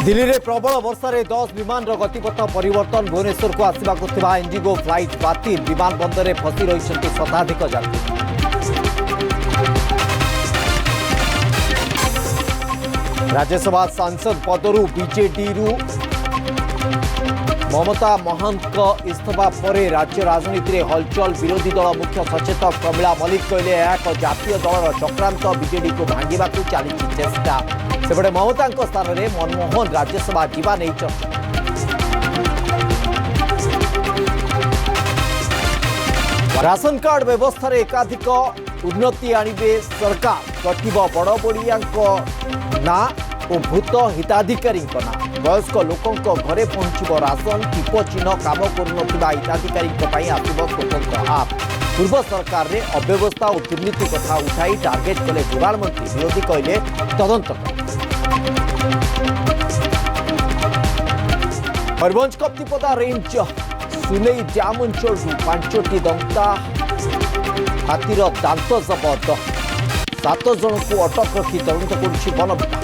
दिल्ली में प्रबल वर्षा 10 विमान गतिपथ परिवर्तन भुवनेश्वर को आसवा इंडिगो फ्लाइट बातिल विमान बंदर में फसी रही शताधिक यात्री। राज्यसभा सांसद पदरू बीजेडी ममता महंत इस्तीफा पर राज्य राजनीति में हलचल। विरोधी दल मुख्य सचेतक प्रमिला मल्लिक कहले एक जातीय दलर चक्रांत बीजेडी को भांगा चली चेष्टा। सेपटे ममता स्थान में मनमोहन राज्यसभा जीवा नहीं चर्चा। राशन कार्ड व्यवस्था एकाधिक उन्नति आणवे सरकार। कटिब बड़ बड़िया ना और भूत हिताधिकारी ना। वयस्क लोकों घरे पहुंचब राशन। टीप चिन्ह काम करुनथिबा हिताधिकारी आसब स्वतंत्र आप। पूर्व सरकार में अव्यवस्था और दुर्नीति कथा उठाई टार्गेट कले जोगाड़ मंत्री। विरोधी कहले तदंत। मयूरभंज कप्तिपदा रेंज सुनेई डैम अंचल 5टी दंता हाथीर दांत जबत। 7 जन को अटक रखी तदंत करुछि वन विभाग।